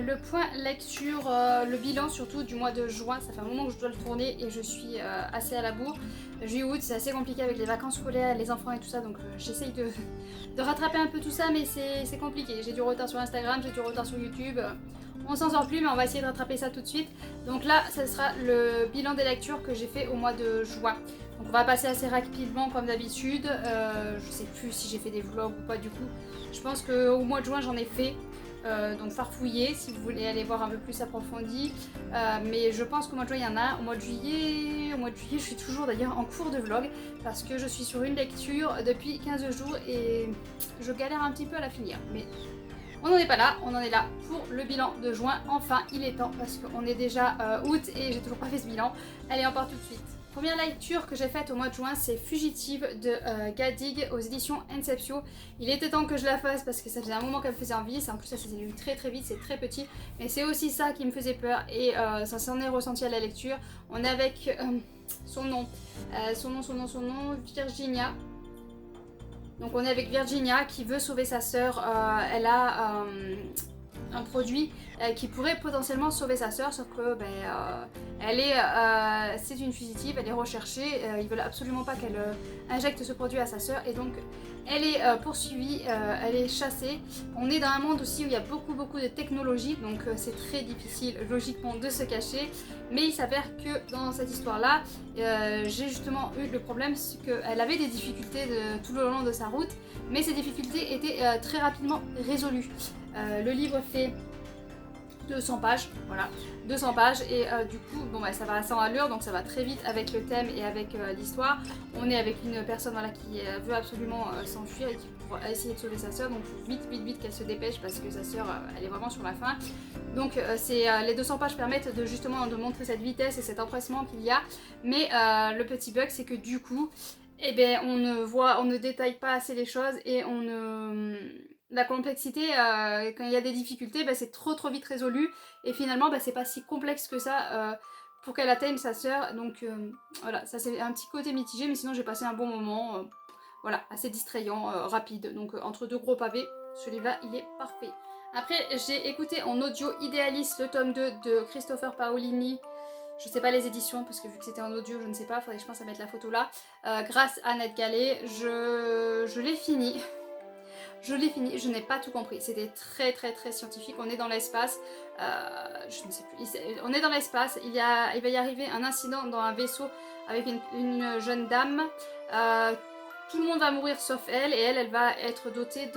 le point lecture, le bilan surtout du mois de juin. Ça fait un moment que je dois le tourner et je suis assez à la bourre. Juillet, août, c'est assez compliqué avec les vacances scolaires, les enfants et tout ça, donc j'essaye de rattraper un peu tout ça, mais c'est compliqué. J'ai du retard sur Instagram, j'ai du retard sur YouTube. On s'en sort plus, mais on va essayer de rattraper ça tout de suite. Donc là, ce sera le bilan des lectures que j'ai fait au mois de juin. Donc on va passer assez rapidement comme d'habitude. Je sais plus si j'ai fait des vlogs ou pas du coup. Je pense qu'au mois de juin, j'en ai fait. Donc farfouiller si vous voulez aller voir un peu plus approfondi, mais je pense qu'au mois de juin il y en a. Au mois de juillet je suis toujours d'ailleurs en cours de vlog parce que je suis sur une lecture depuis 15 jours et je galère un petit peu à la finir, mais on n'en est pas là, on en est là pour le bilan de juin. Enfin il est temps parce qu'on est déjà août et j'ai toujours pas fait ce bilan. Allez, on part tout de suite. Première lecture que j'ai faite au mois de juin, c'est Fugitive de Gadig aux éditions Inceptio. Il était temps que je la fasse parce que ça faisait un moment qu'elle me faisait envie. En plus, ça s'est lu très très vite, c'est très petit. Mais c'est aussi ça qui me faisait peur et ça s'en est ressenti à la lecture. On est avec son nom, Virginia. Donc on est avec Virginia qui veut sauver sa sœur. Elle a un produit qui pourrait potentiellement sauver sa sœur, sauf que c'est une fugitive, elle est recherchée, ils veulent absolument pas qu'elle injecte ce produit à sa sœur et donc elle est poursuivie, elle est chassée. On est dans un monde aussi où il y a beaucoup de technologie, donc c'est très difficile logiquement de se cacher, mais il s'avère que dans cette histoire là j'ai justement eu le problème, c'est qu'elle avait des difficultés tout le long de sa route, mais ces difficultés étaient très rapidement résolues. Le livre fait 200 pages, voilà, 200 pages et du coup, bon ça va assez en allure, donc ça va très vite avec le thème et avec l'histoire. On est avec une personne voilà, qui veut absolument s'enfuir et qui pourra essayer de sauver sa sœur, donc vite qu'elle se dépêche parce que sa sœur elle est vraiment sur la fin. Donc les 200 pages permettent de justement de montrer cette vitesse et cet empressement qu'il y a, mais le petit bug c'est que du coup, eh bien, on ne détaille pas assez les choses et la complexité, quand il y a des difficultés, c'est trop vite résolu et finalement c'est pas si complexe que ça pour qu'elle atteigne sa sœur. Donc voilà, ça c'est un petit côté mitigé, mais sinon j'ai passé un bon moment, voilà, assez distrayant, rapide. Donc entre deux gros pavés, celui-là il est parfait. Après j'ai écouté en audio Idealis, le tome 2 de Christopher Paolini. Je sais pas les éditions parce que vu que c'était en audio, je ne sais pas, faudrait que je pense à mettre la photo là. Grâce à Ned Gallet, je l'ai fini. Je l'ai fini, je n'ai pas tout compris. C'était très scientifique. On est dans l'espace. Je ne sais plus. On est dans l'espace. Il va y arriver un incident dans un vaisseau avec une jeune dame. Tout le monde va mourir sauf elle. Et elle va être dotée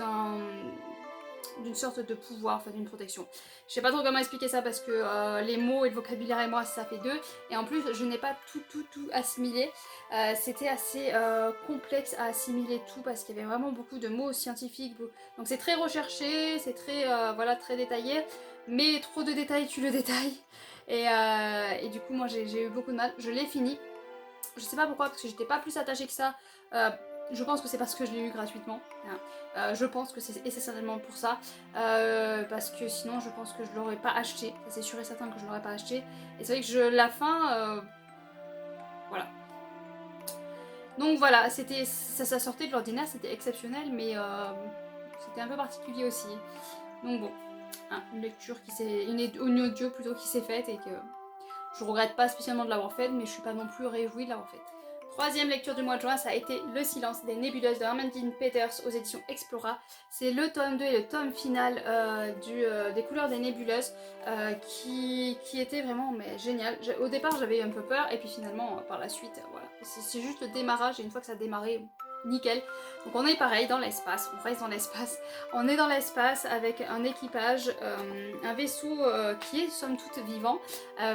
d'une sorte de pouvoir, enfin d'une protection. Je sais pas trop comment expliquer ça parce que les mots et le vocabulaire et moi ça fait deux. Et en plus je n'ai pas tout assimilé. C'était assez complexe à assimiler tout parce qu'il y avait vraiment beaucoup de mots scientifiques. Donc c'est très recherché, c'est très, voilà, très détaillé. Mais trop de détails tue le détail. Et du coup moi j'ai eu beaucoup de mal. Je l'ai fini. Je sais pas pourquoi parce que j'étais pas plus attachée que ça. Je pense que c'est parce que je l'ai eu gratuitement. Je pense que c'est essentiellement pour ça. Parce que sinon, je pense que je l'aurais pas acheté. C'est sûr et certain que je l'aurais pas acheté. Et c'est vrai que la fin. Voilà. Donc voilà, ça sortait de l'ordinaire, c'était exceptionnel, mais c'était un peu particulier aussi. Donc bon, une lecture une audio plutôt qui s'est faite et que je regrette pas spécialement de l'avoir faite, mais je suis pas non plus réjouie de l'avoir faite. Troisième lecture du mois de juin, ça a été Le silence des nébuleuses de Amandine Peters aux éditions Explora. C'est le tome 2 et le tome final des couleurs des nébuleuses qui était vraiment génial. Au départ j'avais un peu peur et puis finalement par la suite, voilà. C'est juste le démarrage et une fois que ça a démarré, nickel. Donc on est pareil dans l'espace, on reste dans l'espace. On est dans l'espace avec un équipage, un vaisseau qui est somme toute vivant.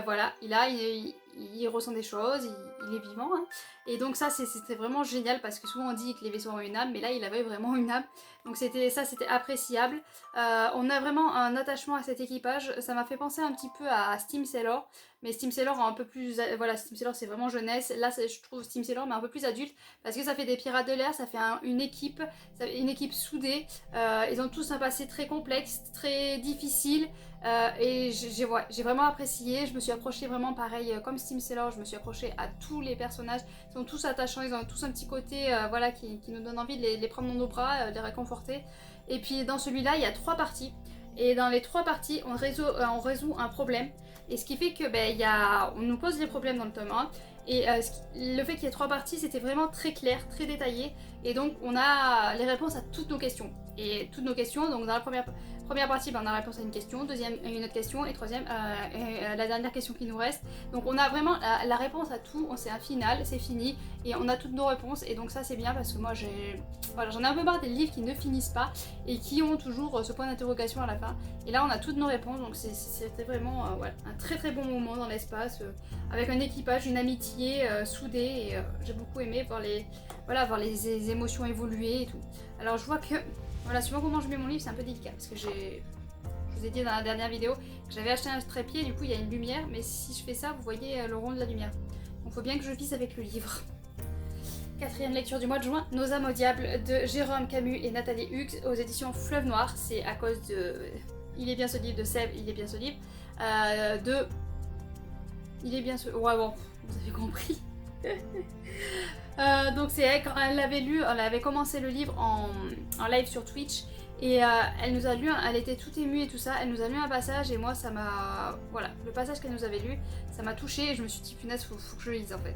Voilà, il ressent des choses, il est vivant. Hein. Et donc ça c'était vraiment génial parce que souvent on dit que les vaisseaux ont une âme, mais là il avait vraiment une âme. Donc c'était appréciable. On a vraiment un attachement à cet équipage. Ça m'a fait penser un petit peu à Steam Sailor. Mais Steam Sailor un peu plus... Voilà, Steam Sailor c'est vraiment jeunesse. Là je trouve Steam Sailor mais un peu plus adulte. Parce que ça fait des pirates de l'air, ça fait une équipe soudée. Ils ont tous un passé très complexe, très difficile. Et j'ai vraiment apprécié, je me suis accrochée vraiment pareil comme Steam Sailor, je me suis accrochée à tous les personnages, ils sont tous attachants, ils ont tous un petit côté voilà, qui nous donne envie de les prendre dans nos bras, de les réconforter. Et puis dans celui-là il y a 3 parties, Et dans les 3 parties, on résout un problème. Et ce qui fait que on nous pose les problèmes dans le tome 1. Et le fait qu'il y ait 3 parties, c'était vraiment très clair, très détaillé. Et donc on a les réponses à toutes nos questions. Et toutes nos questions, donc dans la première partie, on a la réponse à une question, deuxième une autre question, et troisième la dernière question qui nous reste. Donc on a vraiment la réponse à tout, c'est un final, c'est fini, et on a toutes nos réponses. Et donc ça c'est bien parce que moi j'en ai un peu marre des livres qui ne finissent pas et qui ont toujours ce point d'interrogation à la fin. Et là on a toutes nos réponses, donc c'était vraiment un très très bon moment dans l'espace, avec un équipage, une amitié soudée, et j'ai beaucoup aimé voir les émotions évoluer et tout. Alors je vois que, voilà, suivant comment je mets mon livre, c'est un peu délicat, parce que je vous ai dit dans la dernière vidéo que j'avais acheté un trépied, du coup il y a une lumière, mais si je fais ça, vous voyez le rond de la lumière. Donc il faut bien que je vise avec le livre. 4e lecture du mois de juin, Nos âmes au diable de Jérôme Camus et Nathalie Hughes aux éditions Fleuve Noir. C'est à cause de Il est bien ce livre de Sèvres, Il est bien ce livre Il est bien ce... Ouais bon, vous avez compris. Donc c'est elle, quand elle l'avait lu, elle avait commencé le livre en live sur Twitch, et elle nous a lu, elle était toute émue et tout ça, elle nous a lu un passage, et moi ça m'a... Voilà, le passage qu'elle nous avait lu, ça m'a touchée, et je me suis dit punaise, faut que je le lise en fait.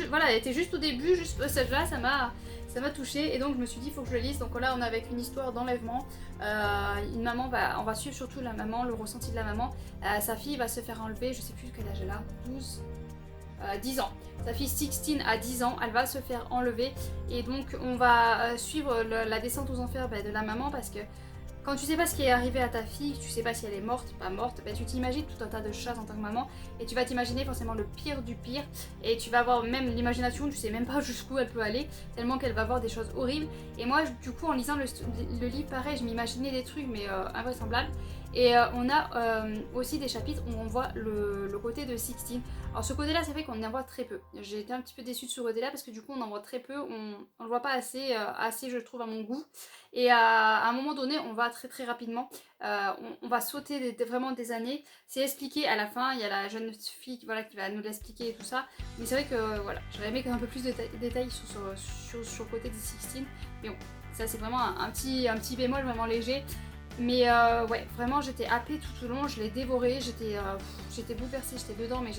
Voilà, elle était juste au début, juste ce passage-là, ça m'a touchée, et donc je me suis dit faut que je le lise. Donc là on est avec une histoire d'enlèvement, une maman on va suivre surtout la maman, le ressenti de la maman. Sa fille va se faire enlever, je sais plus quel âge elle a, 10 ans. Sa fille Sixtine a 10 ans, elle va se faire enlever, et donc on va suivre la descente aux enfers de la maman, parce que quand tu sais pas ce qui est arrivé à ta fille, tu sais pas si elle est morte, pas morte, tu t'imagines tout un tas de choses en tant que maman, et tu vas t'imaginer forcément le pire du pire, et tu vas avoir même l'imagination, tu sais même pas jusqu'où elle peut aller, tellement qu'elle va voir des choses horribles. Et moi du coup en lisant le livre, pareil, je m'imaginais des trucs mais invraisemblables. Et on a aussi des chapitres où on voit le côté de Sixtine. Alors ce côté-là, c'est vrai qu'on en voit très peu. J'ai été un petit peu déçue de ce côté-là parce que du coup on en voit très peu, on le voit pas assez je trouve à mon goût. Et à un moment donné, on va très très rapidement, on va sauter vraiment des années. C'est expliqué à la fin, il y a la jeune fille qui va nous l'expliquer et tout ça. Mais c'est vrai que voilà, j'aurais aimé un peu plus de détails sur le côté de Sixtine. Mais bon, ça c'est vraiment un petit bémol vraiment léger. Mais ouais, vraiment j'étais happée tout au long, je l'ai dévoré, j'étais bouleversée, j'étais dedans, mais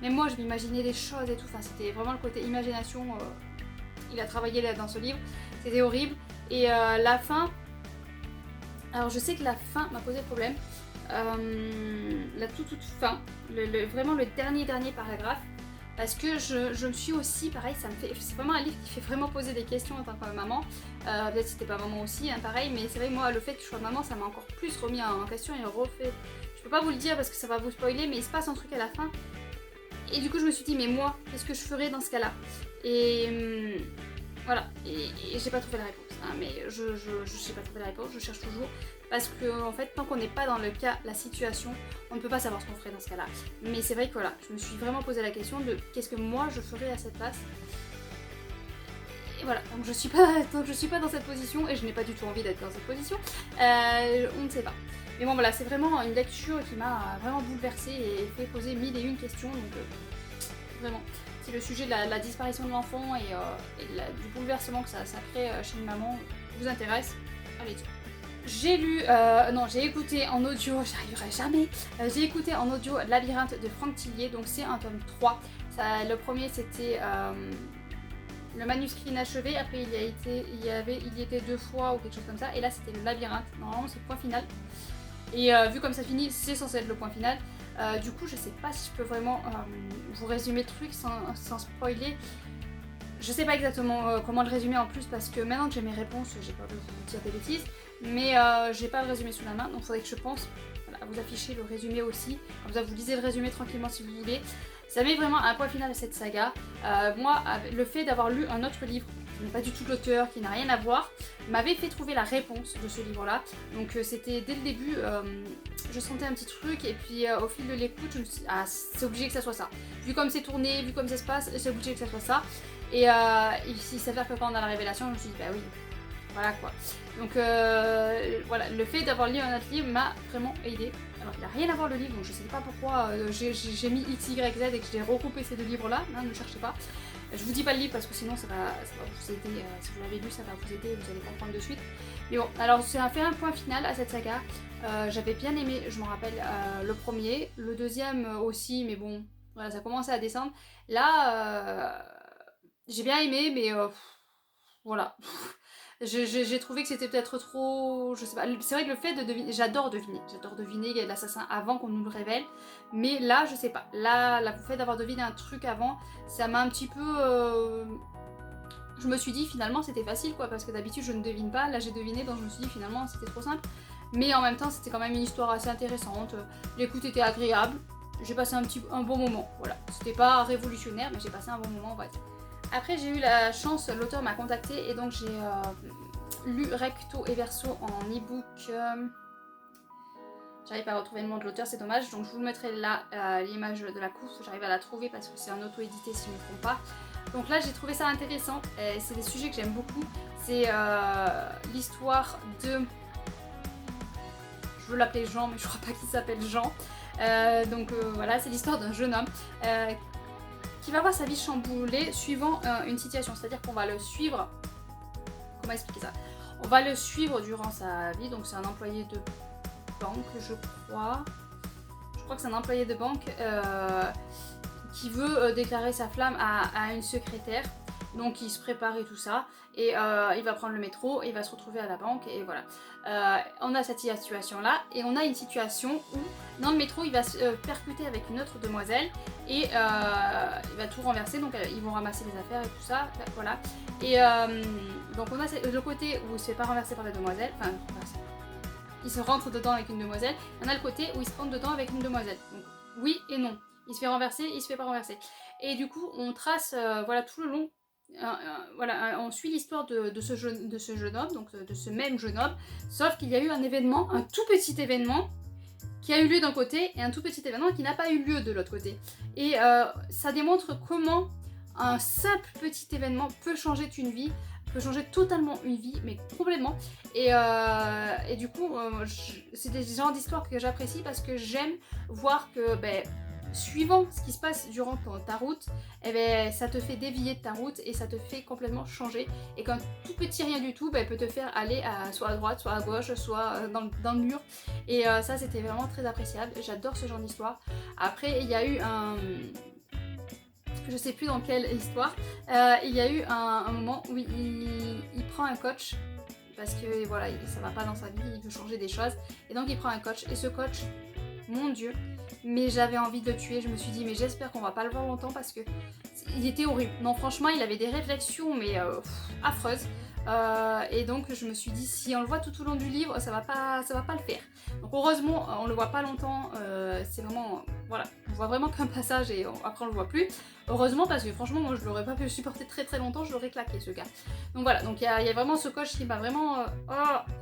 même moi je m'imaginais des choses et tout, enfin c'était vraiment le côté imagination, il a travaillé là dans ce livre, c'était horrible. Et la fin, alors je sais que la fin m'a posé problème, la toute fin, vraiment le dernier paragraphe, parce que je me suis aussi, pareil, c'est vraiment un livre qui fait vraiment poser des questions en tant que maman. Peut-être si t'es pas maman aussi, hein, pareil, mais c'est vrai que moi le fait que je sois maman, ça m'a encore plus remis en question et refait. Je peux pas vous le dire parce que ça va vous spoiler, mais il se passe un truc à la fin. Et du coup je me suis dit mais moi, qu'est-ce que je ferais dans ce cas-là? Et voilà, et j'ai pas trouvé la réponse, hein, mais je sais pas trouver la réponse, je cherche toujours. Parce que en fait, tant qu'on n'est pas dans le cas, la situation, on ne peut pas savoir ce qu'on ferait dans ce cas-là. Mais c'est vrai que voilà, je me suis vraiment posé la question de qu'est-ce que moi je ferais à cette place. Et voilà, donc je suis pas dans cette position, et je n'ai pas du tout envie d'être dans cette position, on ne sait pas. Mais bon voilà, c'est vraiment une lecture qui m'a vraiment bouleversée et fait poser 1001 questions, donc vraiment. Si le sujet de la disparition de l'enfant et du bouleversement que ça crée chez une maman vous intéresse, allez-y. J'ai écouté en audio, j'arriverai jamais, j'ai écouté en audio Labyrinthe de Franck Tillier, donc c'est un tome 3. Le premier c'était le manuscrit inachevé, après il y était 2 fois ou quelque chose comme ça, et là c'était le Labyrinthe, normalement c'est le point final. Et vu comme ça finit, c'est censé être le point final. Du coup je sais pas si je peux vraiment vous résumer le truc sans spoiler. Je sais pas exactement comment le résumer en plus, parce que maintenant que j'ai mes réponses, j'ai peur de vous dire des bêtises, mais j'ai pas le résumé sous la main, donc il faudrait que je pense à vous afficher le résumé aussi. Comme ça vous lisez le résumé tranquillement si vous voulez. Ça met vraiment un point final à cette saga. Moi, le fait d'avoir lu un autre livre qui n'est pas du tout de l'auteur, qui n'a rien à voir, m'avait fait trouver la réponse de ce livre-là. Donc c'était dès le début, je sentais un petit truc, et puis au fil de l'écoute, je me suis dit, ah, c'est obligé que ça soit ça. Vu comme c'est tourné, vu comme ça se passe, c'est obligé que ça soit ça. Et il s'avère que quand on a la révélation, je me suis dit, bah oui, voilà quoi. Donc voilà, le fait d'avoir lu un autre livre m'a vraiment aidé. alors qu'il n'a rien à voir le livre, donc je sais pas pourquoi j'ai mis X, Y, Z et que j'ai regroupé ces deux livres-là, hein, ne cherchez pas. Je vous dis pas le livre parce que sinon ça va vous aider, si vous l'avez lu ça va vous aider, vous allez comprendre de suite. Mais bon, alors c'est fait un point final à cette saga. J'avais bien aimé, je me rappelle, le premier, le deuxième aussi, mais bon, voilà, ça commençait à descendre. Là, j'ai bien aimé, mais voilà. J'ai trouvé que c'était peut-être trop... Je sais pas, c'est vrai que le fait de deviner... J'adore deviner l'assassin avant qu'on nous le révèle. Mais là, je sais pas. Là, le fait d'avoir deviné un truc avant, ça m'a un petit peu... Je me suis dit finalement c'était facile quoi, parce que d'habitude je ne devine pas. Là j'ai deviné, donc je me suis dit finalement c'était trop simple. Mais en même temps c'était quand même une histoire assez intéressante. L'écoute était agréable. J'ai passé un bon moment. Voilà. C'était pas révolutionnaire, mais j'ai passé un bon moment, on va dire. Après j'ai eu la chance, l'auteur m'a contacté et donc j'ai lu recto et verso en e-book. J'arrive pas à retrouver le nom de l'auteur, c'est dommage, donc je vous le mettrai là, l'image de la couve, j'arrive à la trouver parce que c'est un auto-édité si je ne me trompe pas. Donc là j'ai trouvé ça intéressant, c'est des sujets que j'aime beaucoup, c'est l'histoire de... Je veux l'appeler Jean mais je crois pas qu'il s'appelle Jean. Voilà, c'est l'histoire d'un jeune homme qui va voir sa vie chamboulée suivant une situation, c'est-à-dire qu'on va le suivre... Comment expliquer ça? On va le suivre durant sa vie, donc c'est un employé de banque, je crois. Je crois que c'est un employé de banque qui veut déclarer sa flamme à une secrétaire. Donc il se prépare et tout ça. Et il va prendre le métro et il va se retrouver à la banque. Et voilà. On a cette situation-là. Et on a une situation où dans le métro, il va se percuter avec une autre demoiselle. Et il va tout renverser. Donc ils vont ramasser les affaires et tout ça. Voilà. Et donc on a le côté où il se fait pas renverser par la demoiselle. Enfin, il se rentre dedans avec une demoiselle. Il y en a le côté où il se rentre dedans avec une demoiselle. Donc oui et non. Il se fait renverser, il se fait pas renverser. Et du coup, on trace voilà, tout le long. Voilà, on suit l'histoire de ce jeune homme, donc de ce même jeune homme. Sauf qu'il y a eu un événement, un tout petit événement, qui a eu lieu d'un côté et un tout petit événement qui n'a pas eu lieu de l'autre côté. Et ça démontre comment un simple petit événement peut changer une vie, peut changer totalement une vie, mais complètement. Et du coup, c'est des genres d'histoires que j'apprécie parce que j'aime voir que, suivant ce qui se passe durant ta route, ça te fait dévier de ta route et ça te fait complètement changer. Et qu'un tout petit rien du tout peut te faire aller soit à droite, soit à gauche, soit dans le mur. Et ça, c'était vraiment très appréciable. J'adore ce genre d'histoire. Après, il y a eu un... Je sais plus dans quelle histoire, il y a eu un moment où il prend un coach parce que voilà, ça va pas dans sa vie, il veut changer des choses et donc il prend un coach et ce coach, mon dieu, mais j'avais envie de le tuer. Je me suis dit mais j'espère qu'on va pas le voir longtemps parce que il était horrible. Non franchement il avait des réflexions mais affreuses. Et donc je me suis dit si on le voit tout au long du livre ça va pas le faire. Donc heureusement on le voit pas longtemps, c'est vraiment voilà, on voit vraiment qu'un passage et après on le voit plus. Heureusement parce que franchement moi je l'aurais pas pu supporter très très longtemps, je l'aurais claqué ce gars. Donc voilà, donc il y a vraiment ce coach qui m'a vraiment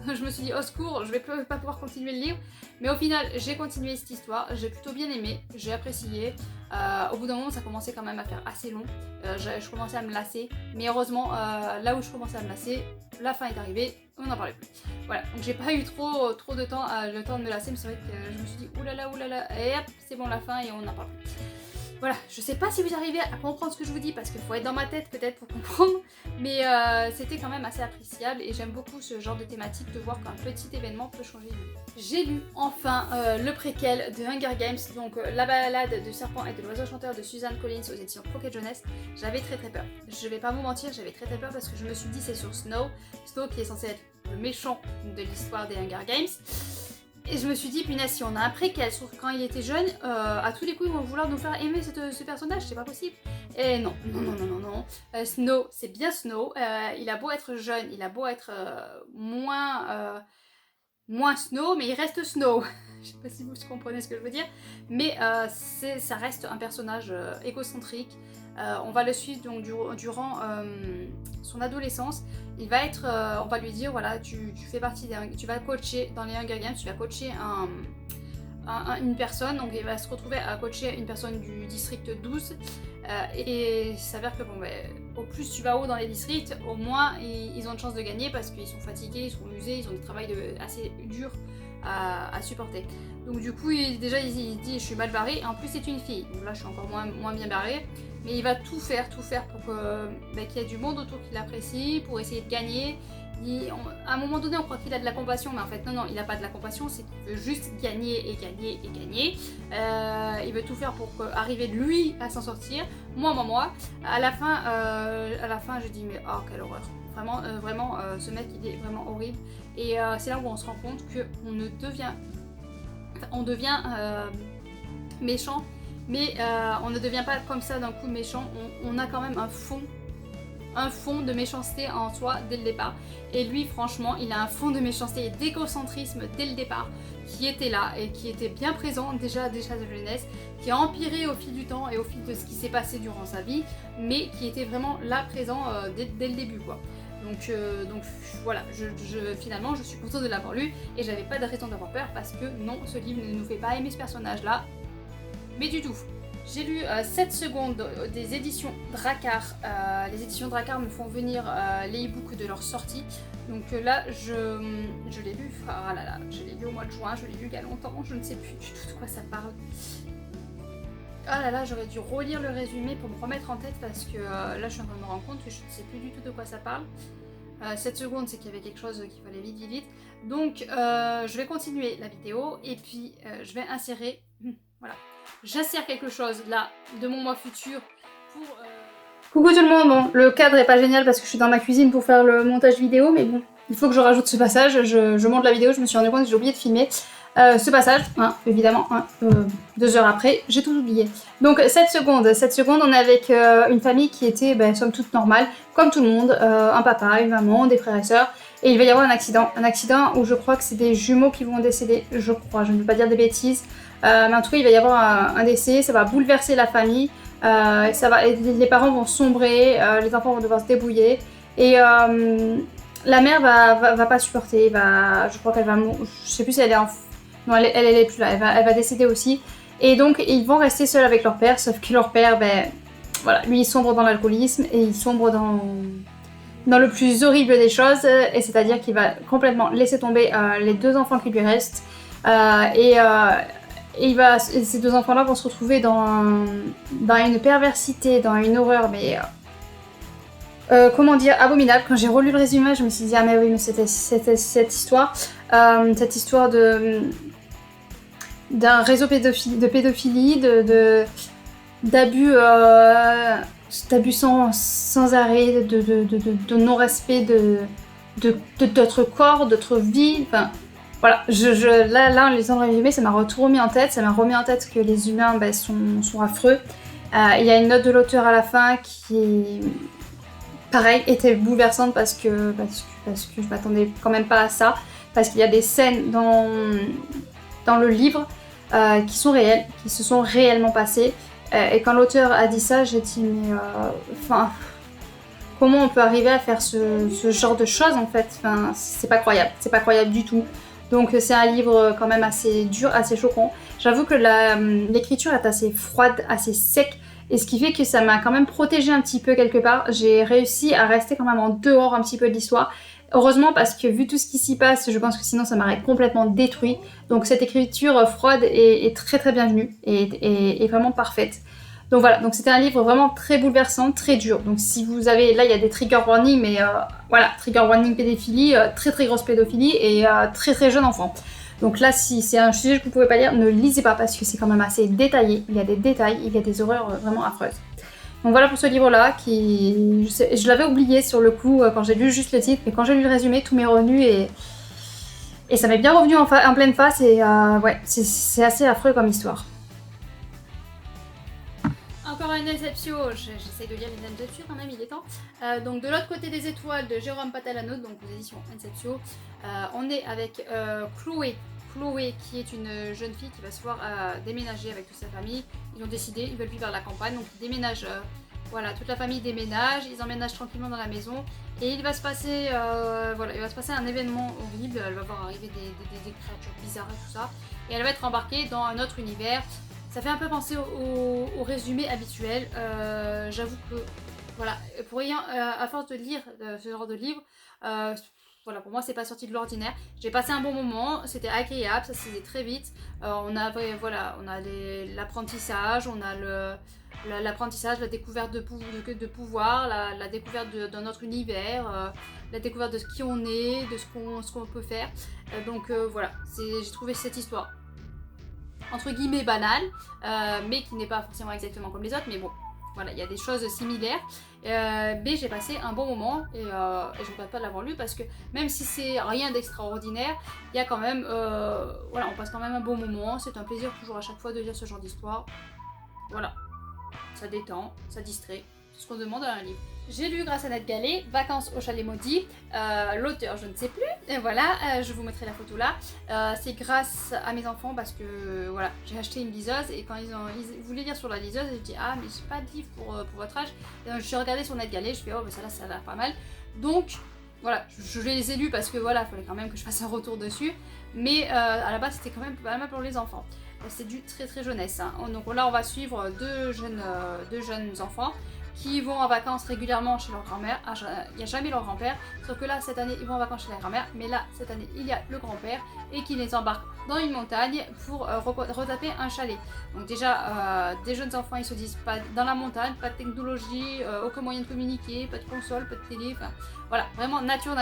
je me suis dit au secours, je vais pas pouvoir continuer le livre. Mais au final j'ai continué cette histoire, j'ai plutôt bien aimé, j'ai apprécié. Au bout d'un moment ça commençait quand même à faire assez long, je commençais à me lasser, mais heureusement là où je commençais à me lasser, la fin est arrivée, on n'en parlait plus. Voilà, donc j'ai pas eu trop de temps, le temps de me lasser, mais c'est vrai que je me suis dit oulala, et hop, c'est bon la fin et on n'en parle plus. Voilà, je sais pas si vous arrivez à comprendre ce que je vous dis parce qu'il faut être dans ma tête peut-être pour comprendre, mais c'était quand même assez appréciable et j'aime beaucoup ce genre de thématique, de voir qu'un petit événement peut changer une vie. J'ai lu enfin le préquel de Hunger Games, donc la balade du serpent et de l'oiseau chanteur de Suzanne Collins aux éditions Pocket Jeunesse. J'avais très peur. Je vais pas vous mentir, j'avais très peur parce que je me suis dit c'est sur Snow qui est censé être le méchant de l'histoire des Hunger Games. Et je me suis dit, punaise, si on a un préquel sur quand il était jeune, à tous les coups ils vont vouloir nous faire aimer ce personnage, c'est pas possible. Et non. Snow, c'est bien Snow. Il a beau être jeune, il a beau être moins Snow, mais il reste Snow. Je sais pas si vous comprenez ce que je veux dire. Mais ça reste un personnage égocentrique. On va le suivre donc durant son adolescence. Il va être, on va lui dire voilà, tu fais partie tu vas coacher dans les Hunger Games, tu vas coacher une personne, donc il va se retrouver à coacher une personne du district 12 et il s'avère que au plus tu vas haut dans les districts, au moins ils ont une chance de gagner parce qu'ils sont fatigués, ils sont usés, ils ont du travail assez dur à supporter. Donc du coup, déjà il dit je suis mal barré, et en plus c'est une fille, donc là je suis encore moins bien barrée, mais il va tout faire pour qu'il y ait du monde autour qui l'apprécie, pour essayer de gagner. À un moment donné on croit qu'il a de la compassion, mais en fait non, il n'a pas de la compassion, c'est qu'il veut juste gagner et gagner et gagner. Il veut tout faire pour arriver lui à s'en sortir. Moi, à la fin je dis mais oh quelle horreur. Vraiment, ce mec il est vraiment horrible. Et c'est là où on se rend compte on devient méchant, mais on ne devient pas comme ça d'un coup méchant. On a quand même un fond de méchanceté en soi dès le départ. Et lui, franchement, il a un fond de méchanceté et d'égocentrisme dès le départ qui était là et qui était bien présent déjà de jeunesse, qui a empiré au fil du temps et au fil de ce qui s'est passé durant sa vie, mais qui était vraiment là présent dès le début, quoi. Donc voilà, finalement je suis contente de l'avoir lu et j'avais pas de raison d'avoir peur parce que non, ce livre ne nous fait pas aimer ce personnage là, mais du tout. J'ai lu 7 secondes des éditions Drakkar. Les éditions Drakkar me font venir les e-books de leur sortie. Donc là, je l'ai lu, ah là là, je l'ai lu au mois de juin, je l'ai lu il y a longtemps, je ne sais plus du tout de quoi ça parle. Ah là là, j'aurais dû relire le résumé pour me remettre en tête parce que là je suis en train de me rendre compte que je ne sais plus du tout de quoi ça parle. 7 secondes, c'est qu'il y avait quelque chose qu'il fallait vite. Donc je vais continuer la vidéo et puis je vais insérer, voilà, j'insère quelque chose là de mon mois futur pour... Coucou tout le monde, bon, le cadre est pas génial parce que je suis dans ma cuisine pour faire le montage vidéo, mais bon, il faut que je rajoute ce passage, je monte la vidéo, je me suis rendu compte que j'ai oublié de filmer. Ce passage, hein, évidemment, 2 heures après, j'ai tout oublié. Donc 7 secondes, on est avec une famille qui était, somme toute normale, comme tout le monde, un papa, une maman, des frères et sœurs, et il va y avoir un accident où je crois que c'est des jumeaux qui vont décéder, je crois, je ne veux pas dire des bêtises, mais en tout cas il va y avoir un décès, ça va bouleverser la famille, les parents vont sombrer, les enfants vont devoir se débrouiller, et la mère va pas supporter, je crois qu'elle va mourir, je sais plus si elle est en... Non, elle est plus là, elle va décéder aussi. Et donc, ils vont rester seuls avec leur père, sauf que leur père, voilà, lui, il sombre dans l'alcoolisme et il sombre dans le plus horrible des choses, et c'est-à-dire qu'il va complètement laisser tomber les 2 enfants qui lui restent. Et ces 2 enfants-là vont se retrouver dans une perversité, dans une horreur, mais... comment dire, abominable. Quand j'ai relu le résumé, je me suis dit, ah mais oui, mais c'était cette histoire d'un réseau de pédophilie, d'abus sans arrêt, de non-respect de notre corps, de notre vie, enfin voilà, là en lisant le résumé, ça m'a remis en tête que les humains sont affreux. Il y a une note de l'auteur à la fin qui, pareil, était bouleversante parce que je m'attendais quand même pas à ça, parce qu'il y a des scènes dans le livre qui sont réelles, qui se sont réellement passées. Et quand l'auteur a dit ça, j'ai dit mais comment on peut arriver à faire ce genre de choses en fait, c'est pas croyable du tout. Donc c'est un livre quand même assez dur, assez choquant. J'avoue que l'écriture est assez froide, assez sec, et ce qui fait que ça m'a quand même protégée un petit peu quelque part. J'ai réussi à rester quand même en dehors un petit peu de l'histoire. Heureusement, parce que vu tout ce qui s'y passe, je pense que sinon ça m'aurait complètement détruit. Donc cette écriture froide est très très bienvenue et vraiment parfaite. Donc voilà, donc c'était un livre vraiment très bouleversant, très dur. Donc si vous avez, là il y a des trigger warnings, mais voilà, trigger warning pédophilie, très très grosse pédophilie et très très jeune enfant. Donc là, si c'est un sujet que vous pouvez pas lire, ne lisez pas parce que c'est quand même assez détaillé. Il y a des détails, il y a des horreurs vraiment affreuses. Donc voilà pour ce livre-là, je l'avais oublié sur le coup quand j'ai lu juste le titre, mais quand j'ai lu le résumé, tout m'est revenu et ça m'est bien revenu en pleine face et ouais, c'est assez affreux comme histoire. Encore une Inception, j'essaie de lire les Inception quand même, il est temps. Donc de l'autre côté des étoiles de Jérôme Patalano, donc aux éditions Inception, on est avec Chloé. Chloé qui est une jeune fille qui va se voir déménager avec toute sa famille. Ils ont décidé, ils veulent vivre à la campagne, donc ils déménagent, voilà, toute la famille déménage, ils emménagent tranquillement dans la maison et il va se passer un événement horrible, elle va voir arriver des créatures bizarres et tout ça, et elle va être embarquée dans un autre univers. Ça fait un peu penser au résumé habituel, j'avoue que, voilà, à force de lire ce genre de livre, voilà, pour moi c'est pas sorti de l'ordinaire. J'ai passé un bon moment, c'était agréable, ça se faisait très vite. On avait, voilà, on a l'apprentissage, on a l'apprentissage, la découverte de pouvoir, la découverte d'un autre univers, la découverte de qui on est, de ce qu'on peut faire. Voilà, j'ai trouvé cette histoire entre guillemets banale, mais qui n'est pas forcément exactement comme les autres, mais bon, voilà, il y a des choses similaires. Mais j'ai passé un bon moment et je ne regrette pas de l'avoir lu parce que même si c'est rien d'extraordinaire, il y a quand même, voilà, on passe quand même un bon moment. C'est un plaisir toujours à chaque fois de lire ce genre d'histoire. Voilà, ça détend, ça distrait, c'est ce qu'on demande à un livre. J'ai lu grâce à Ned Gallet, Vacances au chalet maudit, l'auteur je ne sais plus, et voilà, je vous mettrai la photo là. C'est grâce à mes enfants parce que voilà, j'ai acheté une liseuse et quand ils voulaient lire sur la liseuse, j'ai dit ah mais j'ai pas de livre pour votre âge. Et je suis regardée sur Ned Gallet, je fais oh mais ça a l'air pas mal. Donc voilà, je les ai lus parce que voilà, il fallait quand même que je fasse un retour dessus, mais à la base c'était quand même pas mal pour les enfants. C'est du très très jeunesse. Hein. Donc là on va suivre deux jeunes enfants qui vont en vacances régulièrement chez leur grand-mère. Il n'y a jamais leur grand-père, sauf que là, cette année, ils vont en vacances chez la grand-mère, mais là, cette année, il y a le grand-père et qui les embarque dans une montagne pour retaper un chalet. Donc déjà, des jeunes enfants, ils se disent pas dans la montagne, pas de technologie, aucun moyen de communiquer, pas de console, pas de télé, enfin voilà, vraiment nature.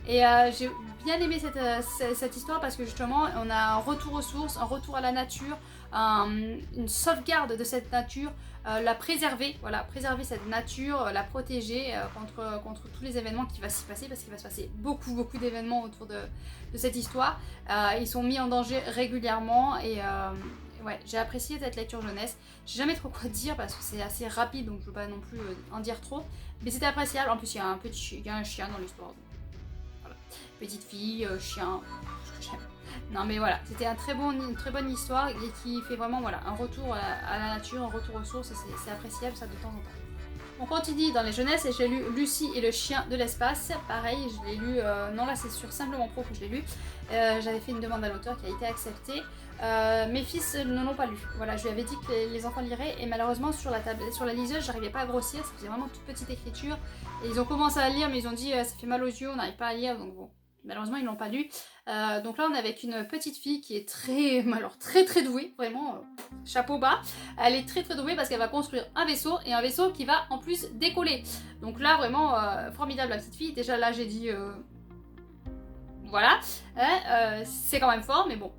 Et j'ai bien aimé cette histoire parce que justement, on a un retour aux sources, un retour à la nature, une sauvegarde de cette nature, la préserver, voilà, préserver cette nature, la protéger contre tous les événements qui va s'y passer, parce qu'il va se passer beaucoup d'événements autour de cette histoire. Ils sont mis en danger régulièrement et ouais, j'ai apprécié cette lecture jeunesse. J'ai jamais trop quoi dire parce que c'est assez rapide, donc je veux pas non plus en dire trop, mais c'était appréciable. En plus, il y a un chien dans l'histoire. Voilà. Petite fille, chien, j'aime. Non mais voilà, c'était une très bonne histoire et qui fait vraiment voilà, un retour à la nature, un retour aux sources et c'est appréciable ça de temps en temps. On continue dans les jeunesses et j'ai lu Lucie et le chien de l'espace. Pareil, je l'ai lu, non là c'est sur Simplement Pro que je l'ai lu. J'avais fait une demande à l'auteur qui a été acceptée. Mes fils ne l'ont pas lu. Voilà, je lui avais dit que les enfants liraient et malheureusement sur la liseuse, j'arrivais pas à grossir, ça faisait vraiment toute petite écriture. Et ils ont commencé à lire mais ils ont dit ça fait mal aux yeux, on n'arrive pas à lire donc bon. Malheureusement, ils l'ont pas lu. Donc là, on est avec une petite fille qui est très douée, vraiment chapeau bas. Elle est très douée parce qu'elle va construire un vaisseau et un vaisseau qui va en plus décoller. Donc là, vraiment formidable la petite fille. Déjà là, j'ai dit voilà, c'est quand même fort, mais bon.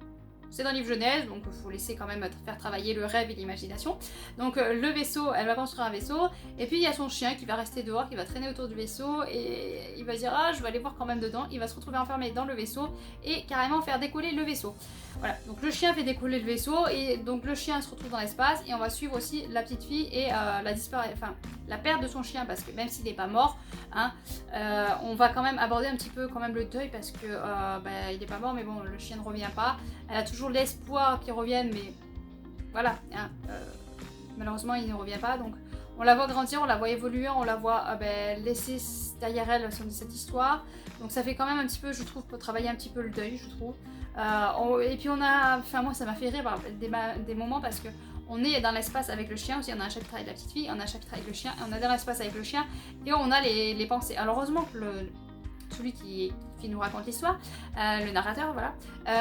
C'est un livre jeunesse, donc il faut laisser quand même faire travailler le rêve et l'imagination. Donc le vaisseau, elle va construire un vaisseau, et puis il y a son chien qui va rester dehors, qui va traîner autour du vaisseau, et il va dire ah je vais aller voir quand même dedans. Il va se retrouver enfermé dans le vaisseau et carrément faire décoller le vaisseau. Voilà, donc le chien fait décoller le vaisseau, et donc le chien se retrouve dans l'espace, et on va suivre aussi la petite fille et la perte de son chien, parce que même s'il n'est pas mort, hein, on va quand même aborder un petit peu quand même le deuil, parce que il n'est pas mort, mais bon, le chien ne revient pas. Elle a toujours l'espoir qu'il revienne, mais voilà, hein, malheureusement il ne revient pas, donc on la voit grandir, on la voit évoluer, on la voit laisser derrière elle cette histoire, donc ça fait quand même un petit peu, je trouve, pour travailler un petit peu le deuil, je trouve. Et puis on a, enfin moi ça m'a fait rire des moments parce que on est dans l'espace avec le chien aussi, on a un chapitre avec la petite fille, on a un chapitre avec le chien, on a dans l'espace avec le chien, et on a les pensées. Alors heureusement que celui qui nous raconte l'histoire, le narrateur, voilà,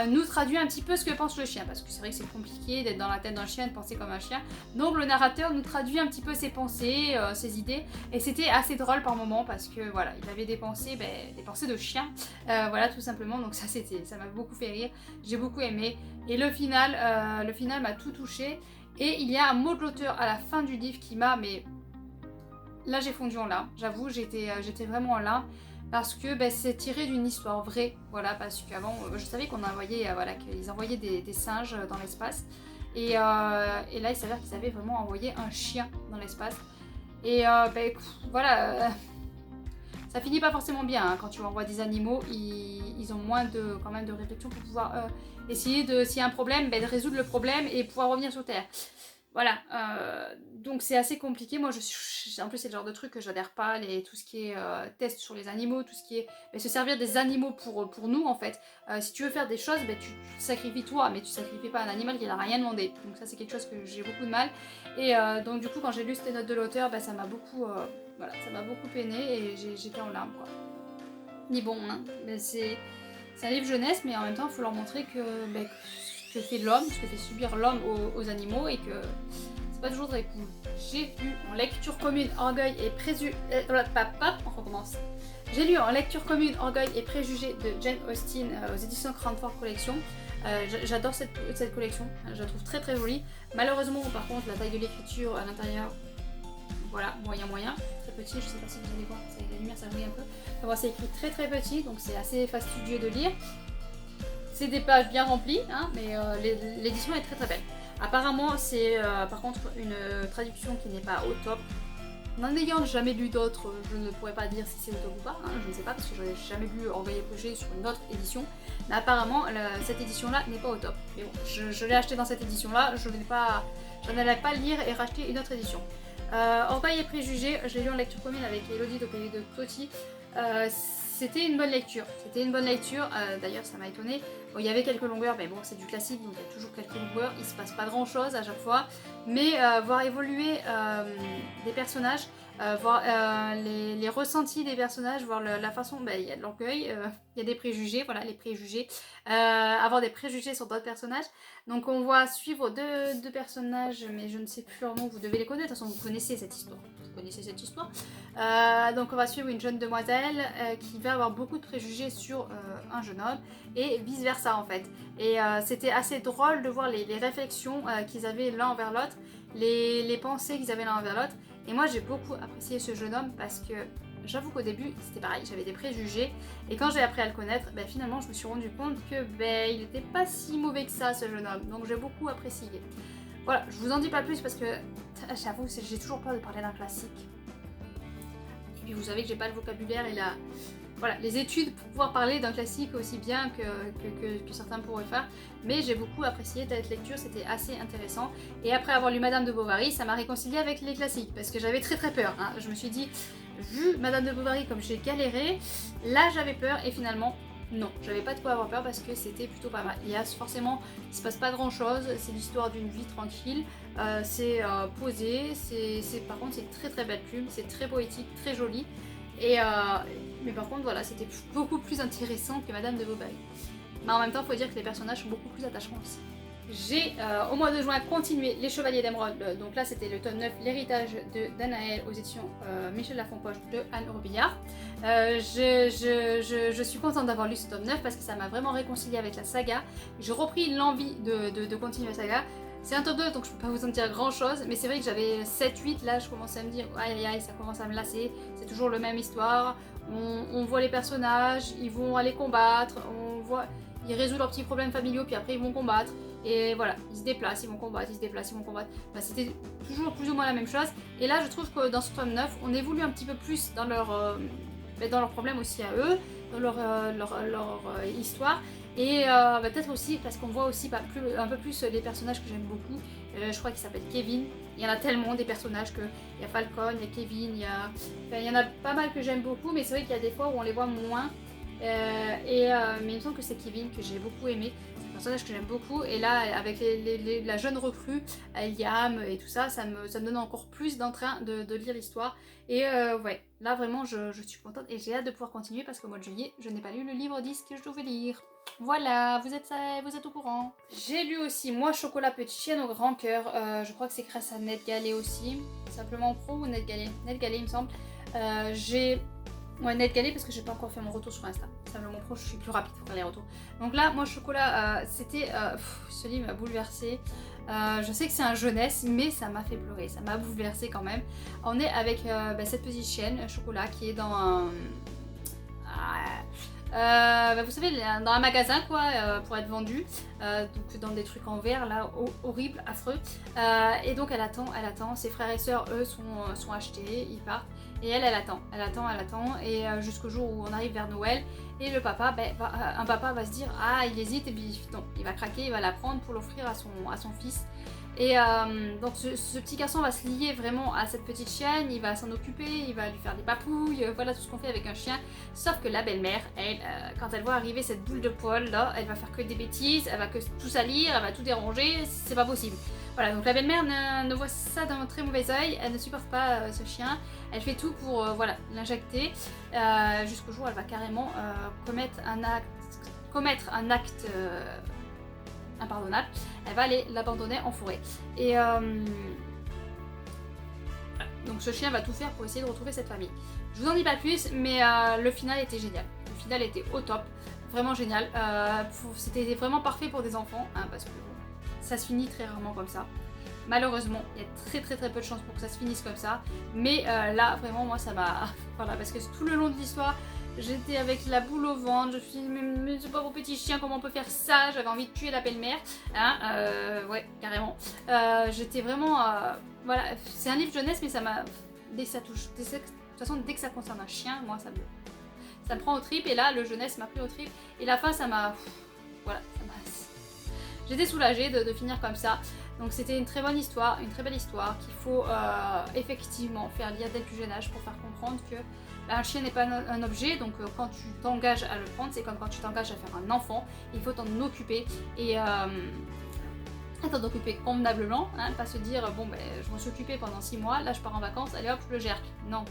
nous traduit un petit peu ce que pense le chien, parce que c'est vrai que c'est compliqué d'être dans la tête d'un chien, de penser comme un chien. Donc le narrateur nous traduit un petit peu ses pensées, ses idées, et c'était assez drôle par moments, parce que voilà, il avait des pensées de chien, voilà, tout simplement. Donc ça m'a beaucoup fait rire, j'ai beaucoup aimé, et le final m'a tout touché. Et il y a un mot de l'auteur à la fin du livre qui m'a, mais là j'ai fondu en larmes, j'avoue, j'étais vraiment en larmes. Parce que c'est tiré d'une histoire vraie, voilà, parce qu'avant, je savais qu'on envoyait, qu'ils envoyaient des singes dans l'espace, et là, il s'avère qu'ils avaient vraiment envoyé un chien dans l'espace, et voilà, ça finit pas forcément bien, hein. Quand tu envoies des animaux, ils ont moins quand même de réflexion pour pouvoir essayer s'il y a un problème, de résoudre le problème et pouvoir revenir sur Terre. Voilà, donc c'est assez compliqué. Moi, en plus, c'est le genre de truc que j'adhère pas, tout ce qui est test sur les animaux, tout ce qui est se servir des animaux pour nous, en fait. Si tu veux faire des choses, tu sacrifies toi, mais tu sacrifies pas un animal qui n'a rien demandé. Donc ça, c'est quelque chose que j'ai beaucoup de mal. Et donc du coup, quand j'ai lu ces notes de l'auteur, ça m'a beaucoup peiné et j'étais en larmes, quoi. ni bon. Hein. C'est un livre jeunesse, mais en même temps, il faut leur montrer que ce que fait l'homme, ce que fait subir l'homme aux animaux, et que c'est pas toujours très cool. J'ai lu en lecture commune Orgueil et Préjugés. On recommence. J'ai lu en lecture commune Orgueil et Préjugés de Jane Austen aux éditions Cranford Collection. J'adore cette collection, je la trouve très très jolie. Malheureusement, par contre, la taille de l'écriture à l'intérieur, voilà, moyen. Très petit, je sais pas si vous allez voir, la lumière ça brille un peu. Enfin, bon, c'est écrit très très petit, donc c'est assez fastidieux de lire. C'est des pages bien remplies, hein, mais l'édition est très très belle. Apparemment, c'est par contre une traduction qui n'est pas au top. N'en ayant jamais lu d'autres, je ne pourrais pas dire si c'est au top ou pas, hein, je ne sais pas parce que je n'ai jamais lu Orgueil et Préjugés sur une autre édition. Mais apparemment, cette édition-là n'est pas au top. Mais bon, je l'ai acheté dans cette édition-là, je n'allais pas lire et racheter une autre édition. Orgueil et Préjugés, je l'ai lu en lecture commune avec Elodie de Pays de Totti. C'était une bonne lecture. D'ailleurs, ça m'a étonnée. Bon, il y avait quelques longueurs, mais bon, c'est du classique, donc il y a toujours quelques longueurs. Il se passe pas grand chose à chaque fois. Mais voir évoluer des personnages, voir les ressentis des personnages, voir la façon, il y a de l'orgueil, il y a des préjugés, voilà, les préjugés. Avoir des préjugés sur d'autres personnages. Donc on va suivre deux personnages, mais je ne sais plus leur nom, vous devez les connaître, de toute façon vous connaissez cette histoire. Donc on va suivre une jeune demoiselle qui va avoir beaucoup de préjugés sur un jeune homme et vice versa en fait. Et c'était assez drôle de voir les réflexions qu'ils avaient l'un envers l'autre, les pensées qu'ils avaient l'un envers l'autre. Et moi j'ai beaucoup apprécié ce jeune homme parce que j'avoue qu'au début c'était pareil, j'avais des préjugés et quand j'ai appris à le connaître, finalement je me suis rendu compte que il n'était pas si mauvais que ça ce jeune homme, donc j'ai beaucoup apprécié. Voilà, je vous en dis pas plus parce que j'avoue j'ai toujours peur de parler d'un classique. Et puis vous savez que j'ai pas le vocabulaire et les études pour pouvoir parler d'un classique aussi bien que certains pourraient faire. Mais j'ai beaucoup apprécié cette lecture, c'était assez intéressant. Et après avoir lu Madame de Bovary, ça m'a réconcilié avec les classiques parce que j'avais très très peur. Hein. Je me suis dit, vu Madame de Bovary comme j'ai galéré, là j'avais peur et finalement non, j'avais pas de quoi avoir peur parce que c'était plutôt pas mal. Il se passe pas grand chose, c'est l'histoire d'une vie tranquille, c'est posé, par contre c'est très très belle plume, c'est très poétique, très joli. Mais par contre voilà, c'était beaucoup plus intéressant que Madame de Bovary. Mais en même temps, il faut dire que les personnages sont beaucoup plus attachants aussi. J'ai au mois de juin continué Les Chevaliers d'Émeraude, donc là c'était le tome 9, L'héritage d'Anaël aux éditions Michel Lafonpoche de Anne Robillard. Je suis contente d'avoir lu ce tome 9 parce que ça m'a vraiment réconcilié avec la saga. J'ai repris l'envie de continuer la saga. C'est un tome 2 donc je peux pas vous en dire grand chose, mais c'est vrai que j'avais 7-8, là je commençais à me dire aïe ça commence à me lasser, c'est toujours la même histoire, on voit les personnages, ils vont aller combattre, ils résolvent leurs petits problèmes familiaux puis après ils vont combattre. Et voilà, ils se déplacent, ils vont combattre, c'était toujours plus ou moins la même chose. Et là, je trouve que dans ce tome 9, on évolue un petit peu plus dans leurs problèmes aussi à eux, dans leur histoire. Et peut-être aussi parce qu'on voit aussi un peu plus les personnages que j'aime beaucoup. Je crois qu'il s'appelle Kevin. Il y en a tellement des personnages il y a Falcon, il y a Kevin, il y en a pas mal que j'aime beaucoup. Mais c'est vrai qu'il y a des fois où on les voit moins. Mais il me semble que c'est Kevin que j'ai beaucoup aimé. Personnage que j'aime beaucoup et là avec la jeune recrue Yam et tout ça, ça me donne encore plus d'entrain de lire l'histoire et ouais, là vraiment je suis contente et j'ai hâte de pouvoir continuer parce qu'au mois de juillet je n'ai pas lu le livre 10 que je devais lire. Voilà, vous êtes au courant. J'ai lu aussi Moi Chocolat Petite Chienne au grand cœur, je crois que c'est grâce à Ned Gallet aussi, simplement pro ou Ned Gallet il me semble. Ned Gallet parce que j'ai pas encore fait mon retour sur Insta. Simplement pro, je suis plus rapide pour faire les retours. Donc là, Moi Chocolat, ce livre m'a bouleversée. Je sais que c'est un jeunesse, mais ça m'a fait pleurer, ça m'a bouleversée quand même. On est avec cette petite chienne, Chocolat, qui est dans un... vous savez, dans un magasin quoi, pour être vendu, donc dans des trucs en verre là, horrible, affreux. Et donc elle attend, ses frères et sœurs eux sont achetés, ils partent. Et elle attend, et jusqu'au jour où on arrive vers Noël, et le papa, un papa va se dire, il hésite, et puis non, il va craquer, il va la prendre pour l'offrir à son fils. Et donc ce petit garçon va se lier vraiment à cette petite chienne, il va s'en occuper, il va lui faire des papouilles, voilà tout ce qu'on fait avec un chien. Sauf que la belle-mère, elle, quand elle voit arriver cette boule de poil là, elle va faire que des bêtises, elle va que tout salir, elle va tout déranger, c'est pas possible. Voilà, donc la belle-mère ne voit ça d'un très mauvais oeil, elle ne supporte pas ce chien, elle fait tout pour voilà, l'injecter, jusqu'au jour où elle va carrément commettre un acte impardonnable, elle va aller l'abandonner en forêt. Et donc ce chien va tout faire pour essayer de retrouver cette famille. Je vous en dis pas plus, mais le final était génial. Le final était au top, vraiment génial. C'était vraiment parfait pour des enfants, hein, parce que ça se finit très rarement comme ça. Malheureusement, il y a très peu de chances pour que ça se finisse comme ça. Mais là, vraiment, moi, ça m'a... Voilà, parce que tout le long de l'histoire, j'étais avec la boule au ventre. Je me suis dit, mais c'est pas vos petits chiens, comment on peut faire ça? J'avais envie de tuer la belle-mère. Hein, ouais, carrément. J'étais vraiment... voilà, c'est un livre jeunesse, mais ça m'a... Dès que ça touche... De toute façon, dès que ça concerne un chien, moi, ça me prend au trip. Et là, le jeunesse m'a pris au trip. Et la fin, ça m'a... Voilà, ça m'a... J'étais soulagée de finir comme ça. Donc c'était une très bonne histoire, une très belle histoire qu'il faut effectivement faire lire dès le plus jeune âge pour faire comprendre que un chien n'est pas un objet, donc quand tu t'engages à le prendre, c'est comme quand tu t'engages à faire un enfant, il faut t'en occuper et t'en occuper convenablement, hein, pas se dire bon ben je m'en suis occupée pendant 6 mois, là je pars en vacances, allez hop je le gère. Non.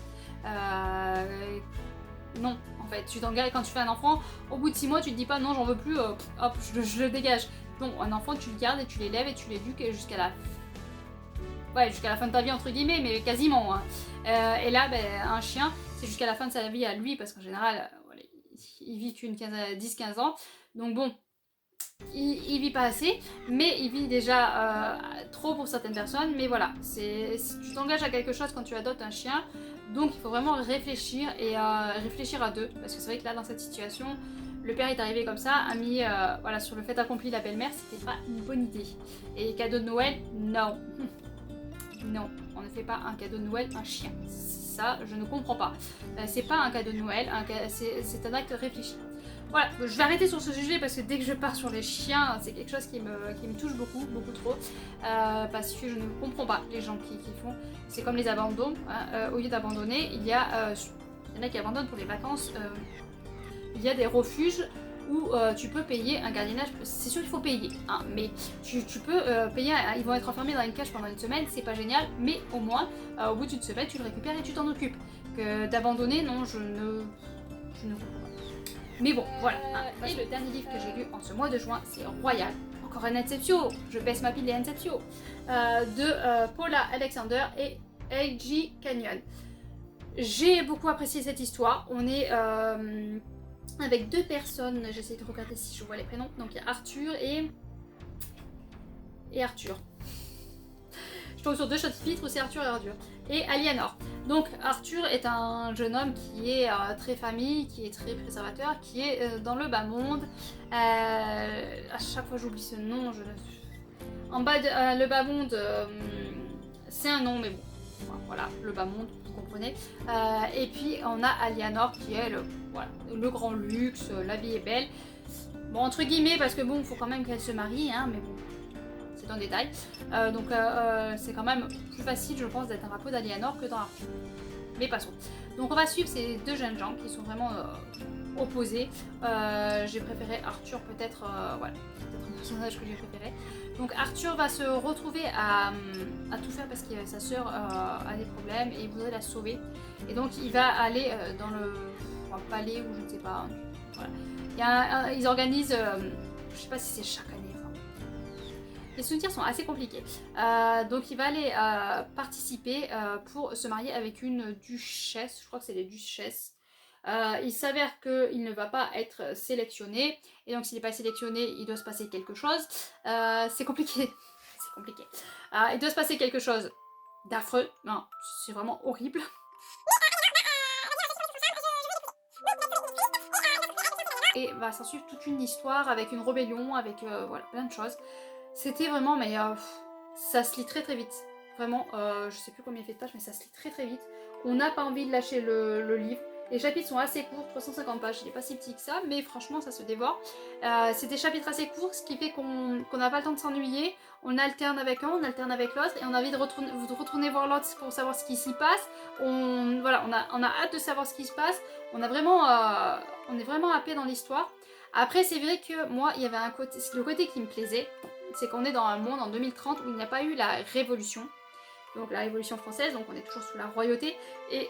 Non, en fait, tu t'engages quand tu fais un enfant, au bout de 6 mois tu te dis pas non j'en veux plus, hop je le dégage. Non, un enfant tu le gardes et tu l'élèves et tu l'éduques jusqu'à la... Ouais, jusqu'à la fin de ta vie entre guillemets, mais quasiment. Hein. Et là, ben, un chien, c'est jusqu'à la fin de sa vie à lui, parce qu'en général, voilà, il vit qu'une 10-15 ans. Donc bon, il vit pas assez, mais il vit déjà trop pour certaines personnes. Mais voilà, si tu t'engages à quelque chose quand tu adoptes un chien, donc il faut vraiment réfléchir et réfléchir à deux. Parce que c'est vrai que là, dans cette situation... Le père est arrivé comme ça, a mis voilà, sur le fait accompli la belle-mère, c'était pas une bonne idée. Et cadeau de Noël, non. Non, on ne fait pas un cadeau de Noël un chien. Ça, je ne comprends pas. C'est pas un cadeau de Noël, c'est un acte réfléchi. Voilà, je vais arrêter sur ce sujet parce que dès que je pars sur les chiens, c'est quelque chose qui me touche beaucoup trop. Parce que je ne comprends pas les gens qui font. C'est comme les abandons. Hein, au lieu d'abandonner, il y en a qui abandonnent pour les vacances. Il y a des refuges où tu peux payer un gardiennage. C'est sûr qu'il faut payer, hein, mais tu peux payer. Ils vont être enfermés dans une cage pendant une semaine, c'est pas génial, mais au moins au bout d'une semaine tu le récupères et tu t'en occupes. Que d'abandonner, non, je ne comprends pas. Mais bon, voilà. Hein. Et le dernier livre que j'ai lu en ce mois de juin, c'est Royal. Encore un Inceptio, je baisse ma pile des Inceptio, de Paula Alexander et A.G. Canyon. J'ai beaucoup apprécié cette histoire. On est avec deux personnes, j'essaie de regarder si je vois les prénoms. Donc il y a Arthur et Arthur. Je tombe sur deux chapitres où c'est Arthur et Arthur. Et Aliénor. Donc Arthur est un jeune homme qui est très famille, qui est très préservateur, qui est dans le bas monde. À chaque fois j'oublie ce nom. En bas de le bas monde, c'est un nom, mais bon. Voilà, le bas monde, vous comprenez. Et puis on a Aliénor qui est le grand luxe, la vie est belle. Bon, entre guillemets, parce que bon, il faut quand même qu'elle se marie, hein, mais bon, c'est un détail. Donc c'est quand même plus facile, je pense, d'être un rapport d'Aliénor que dans Arthur. Mais passons. Donc on va suivre ces deux jeunes gens qui sont vraiment opposés. J'ai préféré Arthur, peut-être, voilà, c'est peut-être un personnage que j'ai préféré. Donc Arthur va se retrouver à tout faire parce que sa sœur a des problèmes et il voudrait la sauver. Et donc il va aller dans le palais ou je ne sais pas. Voilà. Ils organisent, je sais pas si c'est chaque année. Les souvenirs sont assez compliqués. Donc il va aller participer pour se marier avec une duchesse. Je crois que c'est des duchesses. Il s'avère qu'il ne va pas être sélectionné. Et donc s'il n'est pas sélectionné, il doit se passer quelque chose. C'est compliqué. C'est compliqué. Il doit se passer quelque chose d'affreux. Non, c'est vraiment horrible. Et va s'en suivre toute une histoire avec une rébellion, avec voilà, plein de choses. C'était vraiment, mais ça se lit très vite. Vraiment, je sais plus combien il fait de pages, mais ça se lit très vite. On n'a pas envie de lâcher le livre. Les chapitres sont assez courts, 350 pages, il n'est pas si petit que ça, mais franchement ça se dévore. C'est des chapitres assez courts, ce qui fait qu'on n'a pas le temps de s'ennuyer. On alterne avec un, on alterne avec l'autre, et on a envie de retourner voir l'autre pour savoir ce qui s'y passe. Voilà, on a hâte de savoir ce qui se passe. On est vraiment happé dans l'histoire. Après c'est vrai que moi, il y avait le côté qui me plaisait. c'est qu'on est dans un monde en 2030 où il n'y a pas eu la révolution, donc la révolution française, donc on est toujours sous la royauté, et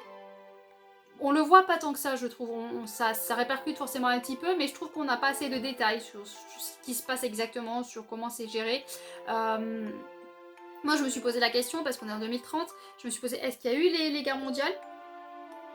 on le voit pas tant que ça, je trouve. Ça répercute forcément un petit peu, mais je trouve qu'on n'a pas assez de détails sur ce qui se passe exactement, sur comment c'est géré. Moi, je me suis posé la question, parce qu'on est en 2030, je me suis posé, est-ce qu'il y a eu les guerres mondiales?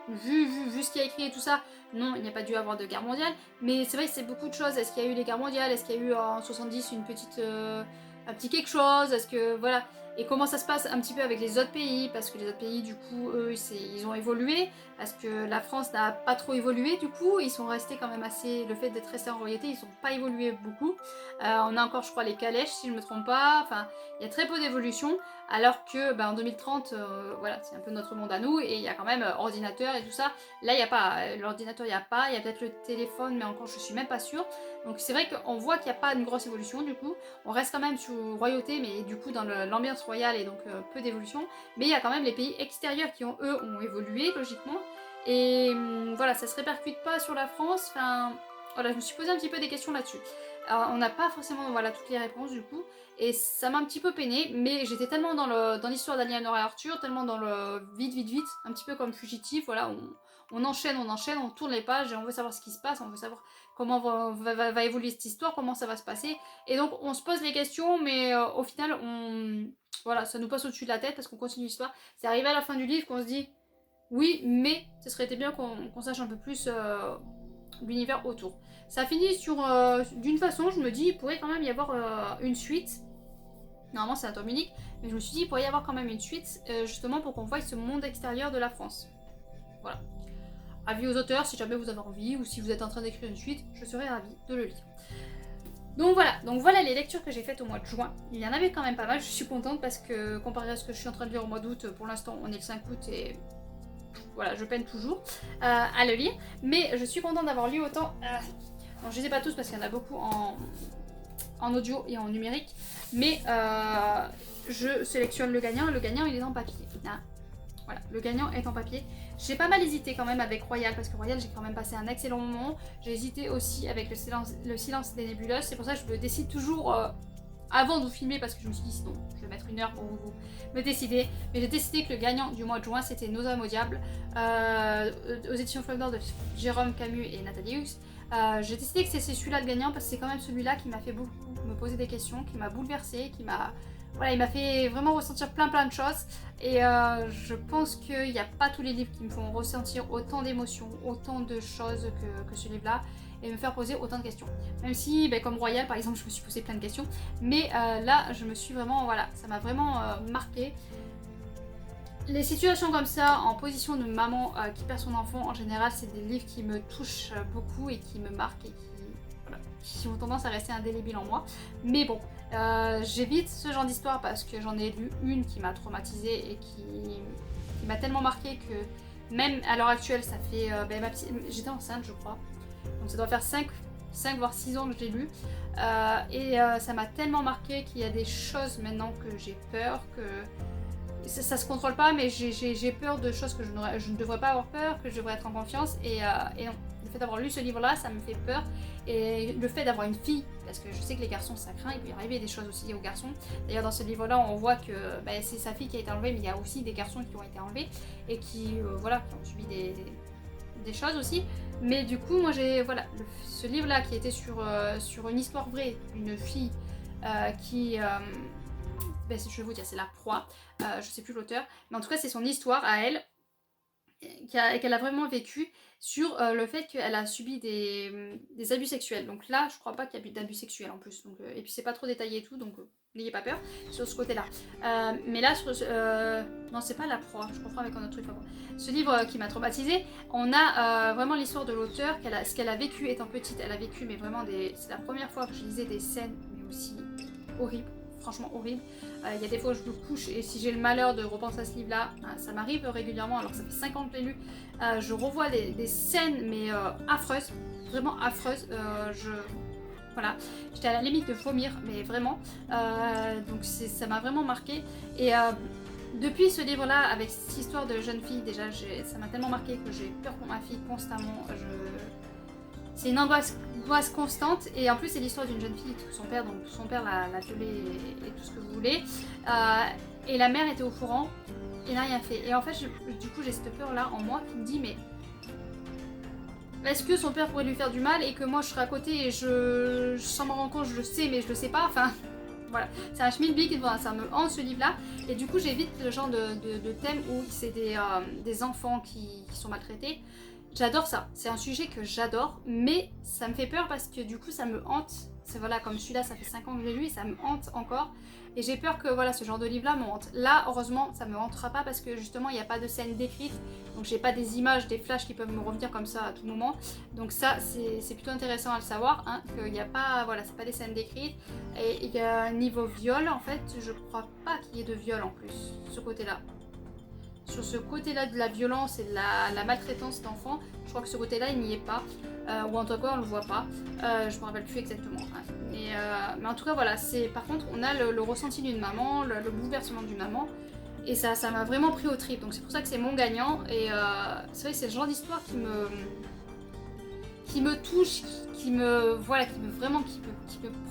Vu ce qu'il y a écrit et tout ça, non, il n'y a pas dû avoir de guerre mondiale, mais c'est vrai que c'est beaucoup de choses. Est-ce qu'il y a eu les guerres mondiales? Est-ce qu'il y a eu en 70 un petit quelque chose? Est-ce que, voilà. Et comment ça se passe un petit peu avec les autres pays? Parce que les autres pays, du coup, eux, ils ont évolué. Parce que la France n'a pas trop évolué, du coup. Ils sont restés quand même assez... Le fait d'être restés en royauté, ils n'ont pas évolué beaucoup. On a encore, je crois, les calèches, si je ne me trompe pas. Enfin, il y a très peu d'évolution. Alors que, en 2030, voilà, c'est un peu notre monde à nous. Et il y a quand même ordinateur et tout ça. Là, il n'y a pas. L'ordinateur, il n'y a pas. Il y a peut-être le téléphone, mais encore, je suis même pas sûre. Donc c'est vrai qu'on voit qu'il n'y a pas une grosse évolution, du coup. On reste quand même sous royauté, mais du coup dans l'ambiance royale et donc peu d'évolution. Mais il y a quand même les pays extérieurs qui, eux, ont évolué, logiquement. Et voilà, ça se répercute pas sur la France. Enfin, voilà, je me suis posé un petit peu des questions là-dessus. On n'a pas forcément voilà, toutes les réponses, du coup. Et ça m'a un petit peu peiné, mais j'étais tellement dans l'histoire d'Aliénor et Arthur, tellement dans le vite, un petit peu comme fugitif, voilà, on enchaîne, on tourne les pages et on veut savoir ce qui se passe, on veut savoir comment va évoluer cette histoire, comment ça va se passer. Et donc on se pose les questions, mais au final, voilà, ça nous passe au-dessus de la tête parce qu'on continue l'histoire. C'est arrivé à la fin du livre qu'on se dit, oui, mais ce serait été bien qu'on sache un peu plus l'univers autour. Ça finit d'une façon, je me dis, il pourrait quand même y avoir une suite. Normalement c'est un tome unique, mais je me suis dit, il pourrait y avoir quand même une suite, justement pour qu'on voie ce monde extérieur de la France. Voilà. Avis aux auteurs, si jamais vous avez envie, ou si vous êtes en train d'écrire une suite, je serais ravie de le lire. Donc voilà les lectures que j'ai faites au mois de juin. Il y en avait quand même pas mal, je suis contente parce que comparé à ce que je suis en train de lire au mois d'août, pour l'instant on est le 5 août et voilà, je peine toujours à le lire. Mais je suis contente d'avoir lu autant. Bon, je les ai pas tous parce qu'il y en a beaucoup en audio et en numérique, mais je sélectionne le gagnant et le gagnant il est en papier. Hein. Voilà, le gagnant est en papier. J'ai pas mal hésité quand même avec Royal, parce que Royal j'ai quand même passé un excellent moment. J'ai hésité aussi avec le silence des nébuleuses, c'est pour ça que je me décide toujours avant de vous filmer, parce que je me suis dit sinon je vais mettre 1 heure pour vous me décider. Mais j'ai décidé que le gagnant du mois de juin c'était Nos âmes au diable, aux éditions Fleuve d'Or de Jérôme Camus et Nathalie Hughes. J'ai décidé que c'est celui-là le gagnant, parce que c'est quand même celui-là qui m'a fait beaucoup me poser des questions, qui m'a bouleversée, qui m'a... Voilà, il m'a fait vraiment ressentir plein de choses. Et je pense qu'il n'y a pas tous les livres qui me font ressentir autant d'émotions, autant de choses que ce livre-là, et me faire poser autant de questions. Même si, comme Royal par exemple, je me suis posé plein de questions, mais là, je me suis vraiment, voilà, ça m'a vraiment marqué. Les situations comme ça, en position de maman qui perd son enfant, en général, c'est des livres qui me touchent beaucoup et qui me marquent et qui ont tendance à rester indélébiles en moi. Mais bon, j'évite ce genre d'histoire parce que j'en ai lu une qui m'a traumatisée et qui m'a tellement marquée que même à l'heure actuelle, ça fait... j'étais enceinte, je crois. Donc ça doit faire 5 voire 6 ans que je l'ai lu. Ça m'a tellement marquée qu'il y a des choses maintenant que j'ai peur, que... Ça se contrôle pas, mais j'ai peur de choses que je ne devrais pas avoir peur, que je devrais être en confiance, et non. Le fait d'avoir lu ce livre-là, ça me fait peur. Et le fait d'avoir une fille, parce que je sais que les garçons, ça craint, il peut y arriver des choses aussi aux garçons. D'ailleurs, dans ce livre-là, on voit que c'est sa fille qui a été enlevée, mais il y a aussi des garçons qui ont été enlevés, et qui ont subi des choses aussi. Mais du coup, moi, j'ai ce livre-là qui était sur une histoire vraie, une fille qui... je vais vous dire, c'est La Proie, je sais plus l'auteur, mais en tout cas c'est son histoire à elle, qu'elle a vraiment vécu sur le fait qu'elle a subi des abus sexuels. Donc là, je crois pas qu'il y a d'abus sexuels en plus, donc, et puis c'est pas trop détaillé et tout, donc n'ayez pas peur sur ce côté-là. Mais là, non, c'est pas La Proie, je confonds avec un autre truc avant. Ce livre qui m'a traumatisée, on a vraiment l'histoire de l'auteur, ce qu'elle a vécu étant petite. Elle a vécu, mais vraiment, c'est la première fois que je lisais des scènes, mais aussi horribles. Franchement horrible. Il y a des fois où je me couche et si j'ai le malheur de repenser à ce livre-là, ça m'arrive régulièrement, alors que ça fait 5 ans que je l'ai lu, je revois des scènes mais affreuses, vraiment affreuses. Voilà, j'étais à la limite de vomir, mais vraiment. Donc ça m'a vraiment marqué. Et depuis ce livre-là, avec cette histoire de jeune fille, déjà, ça m'a tellement marqué que j'ai peur pour ma fille constamment. c'est une angoisse constante. Et en plus, c'est l'histoire d'une jeune fille que son père l'a violée et tout ce que vous voulez. Et la mère était au courant et n'a rien fait. Et en fait, du coup, j'ai cette peur-là en moi qui me dit, mais est-ce que son père pourrait lui faire du mal et que moi je serais à côté et sans m'en rendre compte, je le sais, mais je le sais pas. Enfin, voilà. C'est un schmilblick, ça me hante ce livre-là. Et du coup, j'évite le genre de thème où c'est des enfants qui sont maltraités. J'adore ça. C'est un sujet que j'adore, mais ça me fait peur parce que du coup, ça me hante. C'est voilà, comme celui-là, ça fait 5 ans que je l'ai lu et ça me hante encore. Et j'ai peur que voilà, ce genre de livre-là me hante. Là, heureusement, ça me hantera pas parce que justement, il n'y a pas de scène décrite. Donc, j'ai pas des images, des flashs qui peuvent me revenir comme ça à tout moment. Donc, ça, c'est plutôt intéressant à le savoir. Hein, qu'il n'y a pas, voilà, c'est pas des scènes décrites. Et il y a un niveau viol, en fait, je crois pas qu'il y ait de viol en plus, ce côté-là. Sur ce côté-là de la violence et de la maltraitance d'enfants, je crois que ce côté-là, il n'y est pas. Ou en tout cas, on le voit pas. Je me rappelle plus exactement. Hein. Mais en tout cas, voilà. Par contre, on a le ressenti d'une maman, le bouleversement d'une maman. Et ça m'a vraiment pris au trip. Donc c'est pour ça que c'est mon gagnant. Et c'est vrai que c'est le genre d'histoire qui me touche, qui me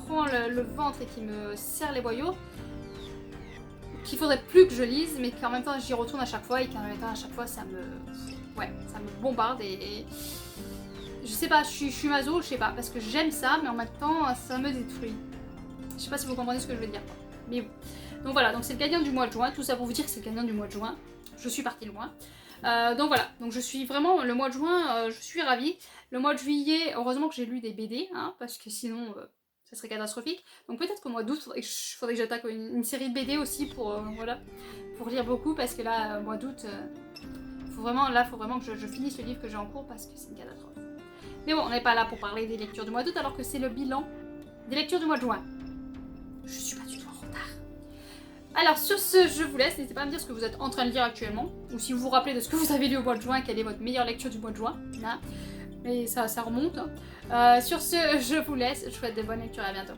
prend le ventre et qui me serre les boyaux. Qu'il faudrait plus que je lise, mais qu'en même temps j'y retourne à chaque fois et qu'en même temps à chaque fois ça me bombarde et je sais pas, je suis maso, je sais pas, parce que j'aime ça, mais en même temps ça me détruit. Je sais pas si vous comprenez ce que je veux dire, quoi. Mais bon. Donc voilà, donc c'est le gagnant du mois de juin, tout ça pour vous dire que c'est le gagnant du mois de juin. Je suis partie loin. Donc voilà, donc je suis vraiment, le mois de juin, je suis ravie. Le mois de juillet, heureusement que j'ai lu des BD, hein, parce que sinon ça serait catastrophique. Donc peut-être qu'au mois d'août, il faudrait que j'attaque une série de BD aussi pour lire beaucoup, parce que là, mois d'août, faut vraiment que je finisse le livre que j'ai en cours, parce que c'est une catastrophe. Mais bon, on n'est pas là pour parler des lectures du mois d'août, alors que c'est le bilan des lectures du mois de juin. Je suis pas du tout en retard. Alors sur ce, je vous laisse, n'hésitez pas à me dire ce que vous êtes en train de lire actuellement, ou si vous vous rappelez de ce que vous avez lu au mois de juin, quelle est votre meilleure lecture du mois de juin. Hein. Mais ça remonte. Hein. Sur ce, je vous laisse, je vous souhaite de bonnes lectures, à bientôt.